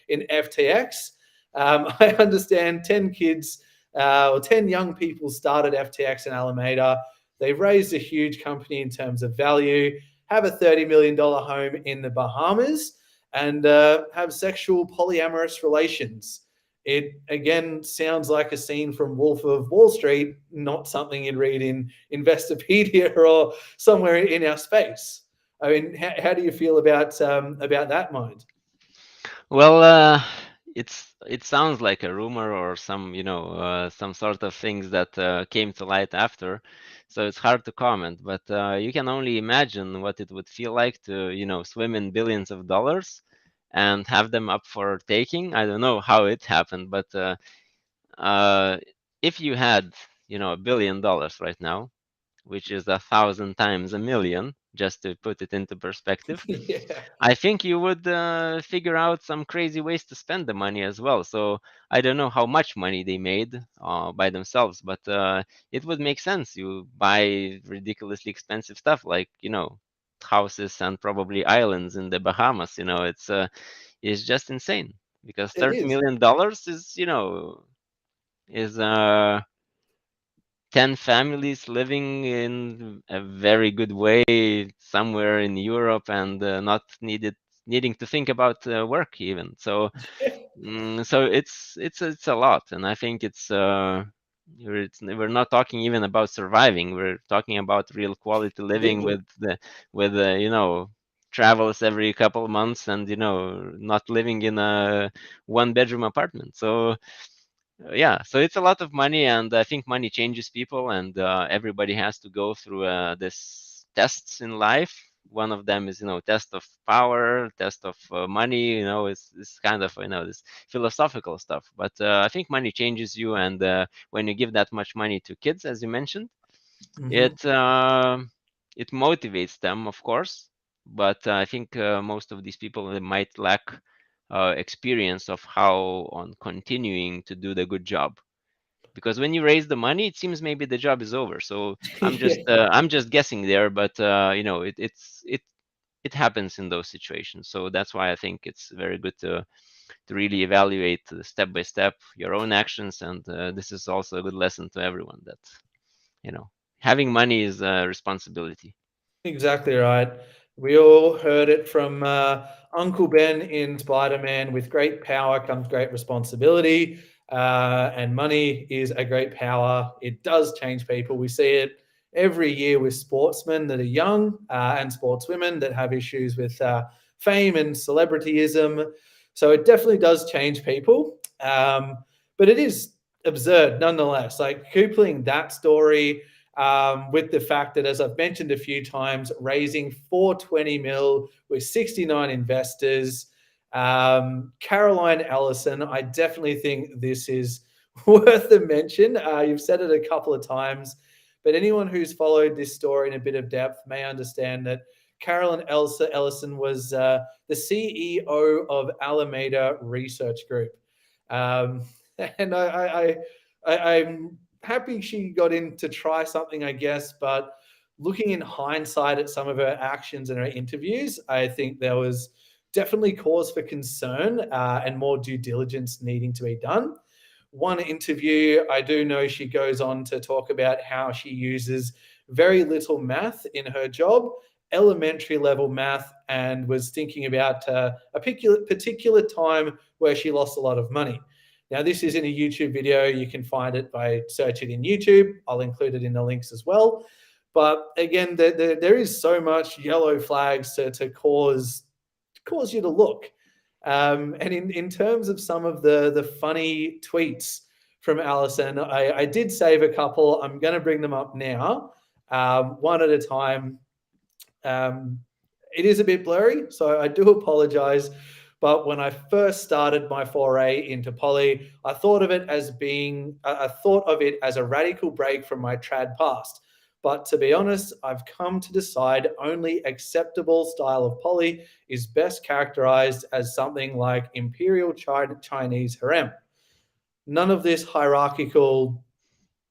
FTX. I understand 10 kids or 10 young people started FTX in Alameda. They've raised a huge company in terms of value, have a $30 million home in the Bahamas, and have sexual polyamorous relations. It again sounds like a scene from Wolf of Wall Street, not something you'd read in Investopedia or somewhere in our space. I mean, how do you feel about that, Mind? Well, it sounds like a rumor or some some sort of things that came to light after, so it's hard to comment. But you can only imagine what it would feel like to swim in billions of dollars and have them up for taking. I don't know how it happened, but uh, if you had $1 billion right now, which is 1,000 times a million, just to put it into perspective, Yeah, I think you would figure out some crazy ways to spend the money as well. So I don't know how much money they made by themselves, but it would make sense. You buy ridiculously expensive stuff like houses and probably islands in the Bahamas. It's just insane because it 30 is. million dollars is 10 families living in a very good way somewhere in Europe and not needing to think about work even. So so it's a lot, and I think we're not talking even about surviving. We're talking about real quality living Living. with travels every couple of months and not living in a one bedroom apartment. So yeah, so it's a lot of money, and I think money changes people, and everybody has to go through this tests in life. One of them is test of power, test of money. It's kind of this philosophical stuff. But I think money changes you, and when you give that much money to kids, as you mentioned, Mhm. it motivates them, of course. But I think most of these people they might lack experience of how on continuing to do the good job. Because when you raise the money, it seems maybe the job is over. So Yeah. I'm just guessing there, but it happens in those situations. So that's why I think it's very good to really evaluate step by step your own actions, and this is also a good lesson to everyone that having money is a responsibility. Exactly right. We all heard it from Uncle Ben in Spider-Man. With great power comes great responsibility, and money is a great power. It does change people. We see it every year with sportsmen that are young and sportswomen that have issues with fame and celebrityism. So it definitely does change people. But it is absurd nonetheless. Like coupling that story with the fact that, as I've mentioned a few times, raising 420 mil with 69 investors. Caroline Ellison, I definitely think this is worth a mention. You've said it a couple of times, but anyone who's followed this story in a bit of depth may understand that Carolyn Ellison was the CEO of Alameda Research Group. Um, and I'm happy she got in to try something, I guess. But looking in hindsight at some of her actions and her interviews, I think there was definitely cause for concern and more due diligence needing to be done. One interview, I do know she goes on to talk about how she uses very little math in her job, elementary level math, and was thinking about a particular time where she lost a lot of money. Now, this is in a YouTube video. You can find it by searching in YouTube. I'll include it in the links as well. But again, there is so much yellow flags to cause you to look. And in terms of some of the funny tweets from Allison, I did save a couple. I'm going to bring them up now, one at a time. Um, it is a bit blurry, so I do apologize. But when I first started my foray into poly, I thought of it as a radical break from my trad past. But to be honest, I've come to decide only acceptable style of poly is best characterized as something like imperial Chinese harem. None of this hierarchical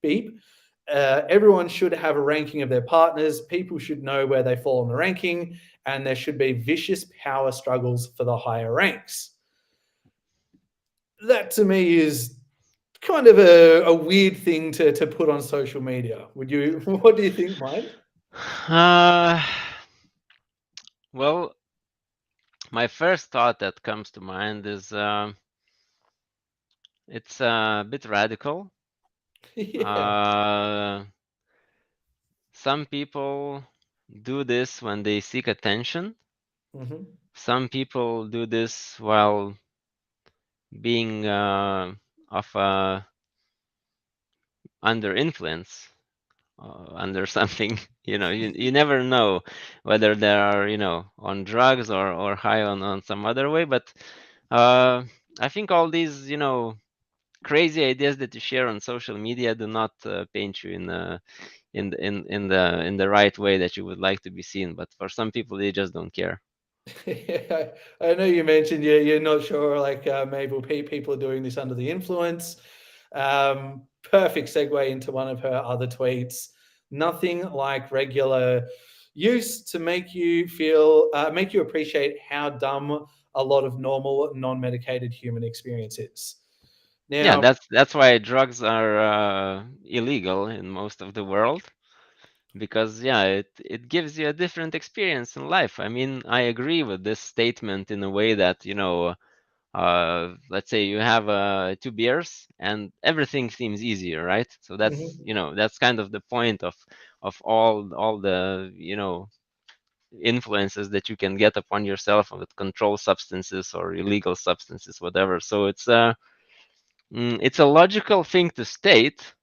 beep. Everyone should have a ranking of their partners. People should know where they fall in the ranking, and there should be vicious power struggles for the higher ranks. That to me is kind of a weird thing to put on social media. Would you? What do you think, Mike? Uh, well, my first thought that comes to mind is it's a bit radical. Yeah. Uh, some people do this when they seek attention. Mm-hmm. Some people do this while being of under influence, under something. You never know whether they are on drugs or high on some other way. But I think all these crazy ideas that you share on social media do not paint you in the right way that you would like to be seen. But for some people, they just don't care. Yeah, I know you mentioned you're not sure, like maybe people are doing this under the influence. Perfect segue into one of her other tweets. Nothing like regular use to make you appreciate how dumb a lot of normal, non-medicated human experience is. Yeah, Now, that's why drugs are illegal in most of the world, because yeah, it gives you a different experience in life. I mean, I agree with this statement in a way that let's say you have two beers and everything seems easier, right? So that's mhm. that's kind of the point of all the influences that you can get upon yourself with controlled substances or illegal substances, whatever. So it's a logical thing to state,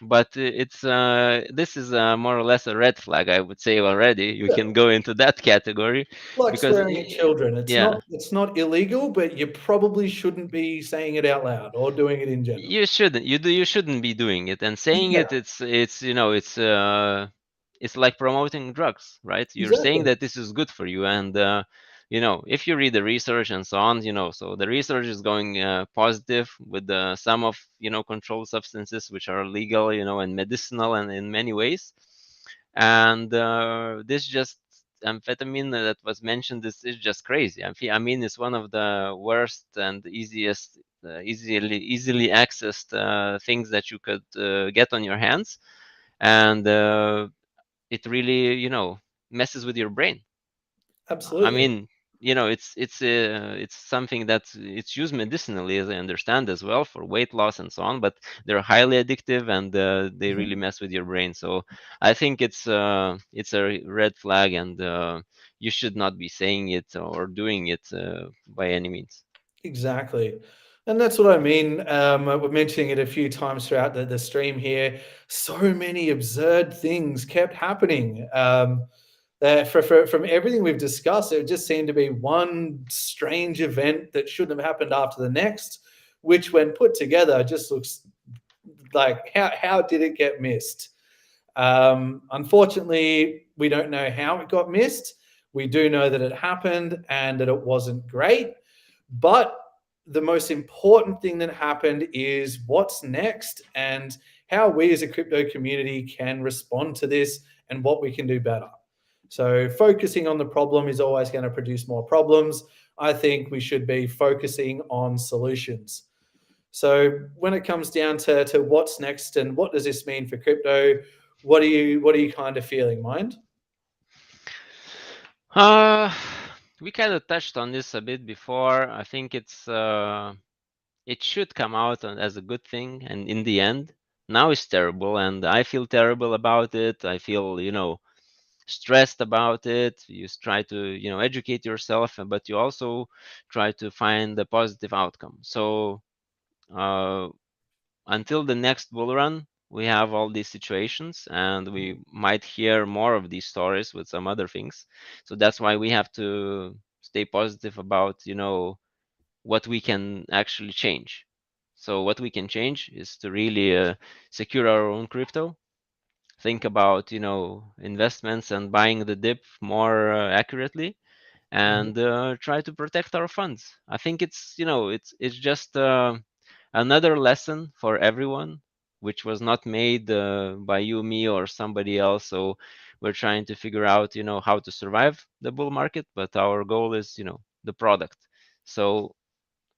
but it's this is more or less a red flag, I would say already. You Yeah, can go into that category like because swearing at children. yeah, It's not illegal, but you probably shouldn't be saying it out loud or doing it in general. you shouldn't be doing it, and saying Yeah, it, it's like promoting drugs, right? You're saying exactly. that this is good for you, and if you read the research and so on, so the research is going positive with some of, controlled substances which are legal, and medicinal and in many ways. And this just amphetamine that was mentioned, this is just crazy. I mean, it's one of the worst and easiest, easily accessed things that you could get on your hands. And it really, messes with your brain. I Absolutely. mean, it's something that it's used medicinally, as I understand, as well, for weight loss and so on. But they're highly addictive, and they really mess with your brain. So I think it's a red flag, and you should not be saying it or doing it by any means. Exactly. And that's what I mean. We're mentioning it a few times throughout the stream here. So many absurd things kept happening. From everything we've discussed, it just seemed to be one strange event that shouldn't have happened after the next, which, when put together, just looks like how did it get missed? Unfortunately, we don't know how it got missed. We do know that it happened and that it wasn't great. But the most important thing that happened is what's next and how we as a crypto community can respond to this and what we can do better. So, focusing on the problem is always going to produce more problems. I think we should be focusing on solutions. So, when it comes down to what's next and what does this mean for crypto, what are you kind of feeling, Mind? Uh, we kind of touched on this a bit before. I think it should come out as a good thing, and in the end, now it's terrible, and I feel terrible about it. I feel, stressed about it. You try to, educate yourself, but you also try to find a positive outcome. So uh, until the next bull run, we have all these situations, and we might hear more of these stories with some other things. So that's why we have to stay positive about, what we can actually change. So what we can change is to really secure our own crypto, think about, investments and buying the dip more accurately, and try to protect our funds. I think it's just another lesson for everyone, which was not made by you, me, or somebody else. So we're trying to figure out, how to survive the bull market, but our goal is, the product. So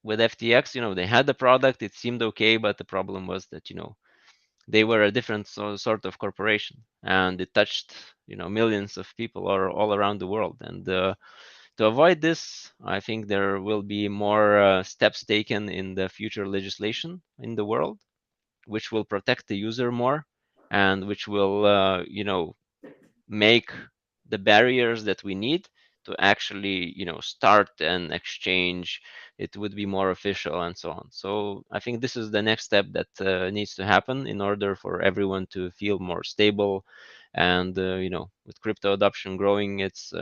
with FTX, they had the product, it seemed okay, but the problem was that, they were a different sort of corporation, and it touched, millions of people all around the world. And to avoid this, I think there will be more steps taken in the future legislation in the world, which will protect the user more, and which will, make the barriers that we need to actually, start an exchange. It would be more official and so on. So I think this is the next step that needs to happen in order for everyone to feel more stable. And with crypto adoption growing, it's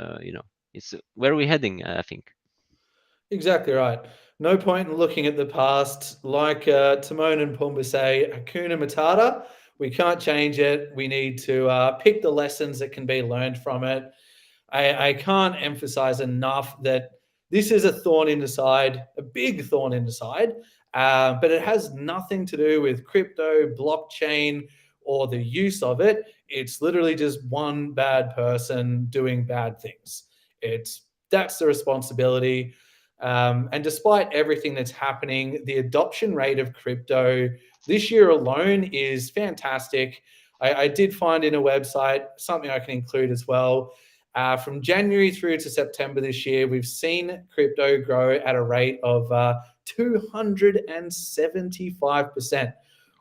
where we're heading, I think. Exactly right. No point in looking at the past. Like Timon and Pumbaa say, Hakuna Matata. We can't change it. We need to pick the lessons that can be learned from it. I can't emphasize enough that this is a thorn in the side, a big thorn in the side, but it has nothing to do with crypto, blockchain, or the use of it. It's literally just one bad person doing bad things. That's the responsibility. And despite everything that's happening, the adoption rate of crypto this year alone is fantastic. I did find in a website something I can include as well. From January through to September this year, we've seen crypto grow at a rate of 275%,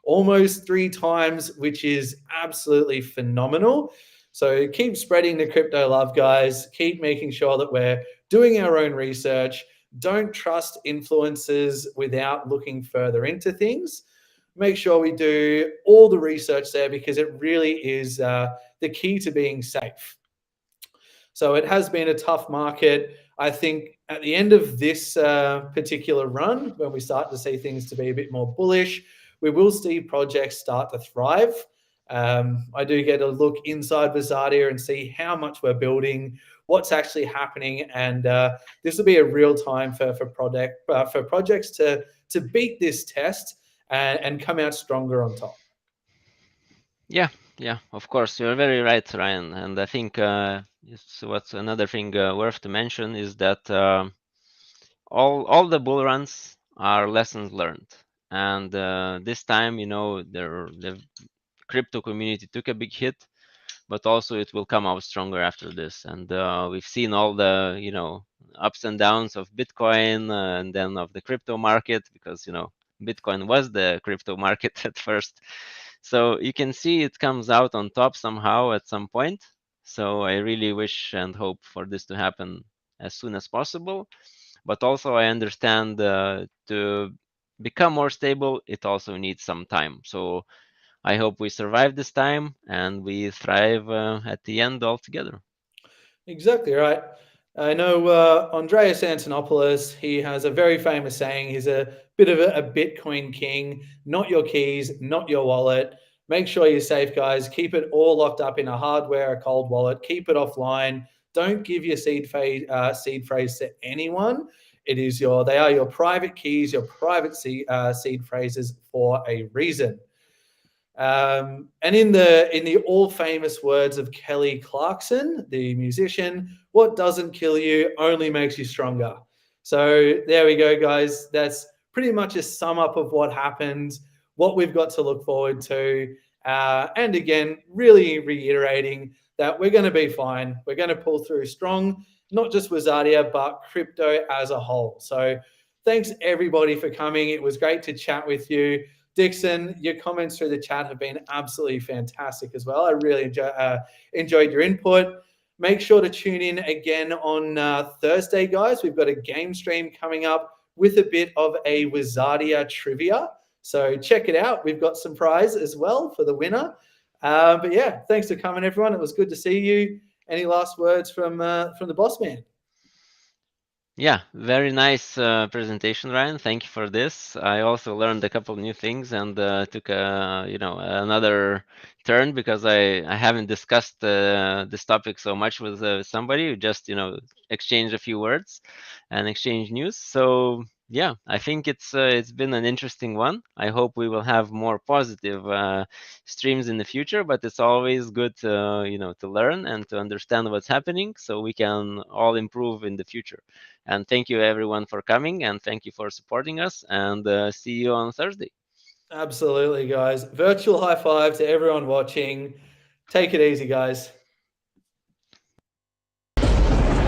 almost 3 times, which is absolutely phenomenal. So keep spreading the crypto love, guys. Keep making sure that we're doing our own research. Don't trust influencers without looking further into things. Make sure we do all the research there because it really is the key to being safe. So it has been a tough market. I think at the end of this particular run, when we start to see things to be a bit more bullish, we will see projects start to thrive. I do get a look inside Wizardia and see how much we're building, what's actually happening, and this will be a real time for projects to beat this test and come out stronger on top. Yeah, yeah, of course, you're very right, Ryan. And I think what's another thing worth to mention is that all the bull runs are lessons learned. And this time, the crypto community took a big hit, but also it will come out stronger after this. And we've seen all the ups and downs of Bitcoin and then of the crypto market, because Bitcoin was the crypto market at first. So you can see it comes out on top somehow at some point. So I really wish and hope for this to happen as soon as possible. But also I understand to become more stable, it also needs some time. So I hope we survive this time and we thrive at the end altogether. Exactly right. I know Andreas Antonopoulos, he has a very famous saying. He's a bit of a Bitcoin king. Not your keys, not your wallet. Make sure you're safe, guys. Keep it all locked up in a hardware, a cold wallet. Keep it offline. Don't give your seed phrase to anyone. They are your private keys, your private seed phrases for a reason. And in the all famous words of Kelly Clarkson, the musician, what doesn't kill you only makes you stronger. So there we go, guys. That's pretty much a sum up of what happened, what we've got to look forward to. And again, really reiterating that we're going to be fine. We're going to pull through strong, not just Wizardia, but crypto as a whole. So thanks everybody for coming. It was great to chat with you. Dixon, your comments through the chat have been absolutely fantastic as well. I really enjoyed your input. Make sure to tune in again on Thursday, guys. We've got a game stream coming up with a bit of a Wizardia trivia. So check it out. We've got some prize as well for the winner. But yeah, thanks for coming, everyone. It was good to see you. Any last words from the boss man? Yeah, very nice presentation, Ryan. Thank you for this. I also learned a couple new things and took another turn because I haven't discussed this topic so much with somebody. We just exchange a few words and exchange news. So yeah, I think it's been an interesting one. I hope we will have more positive streams in the future. But it's always good to to learn and to understand what's happening so we can all improve in the future. And thank you everyone for coming, and thank you for supporting us. And see you on Thursday. Absolutely, guys. Virtual high five to everyone watching. Take it easy, guys.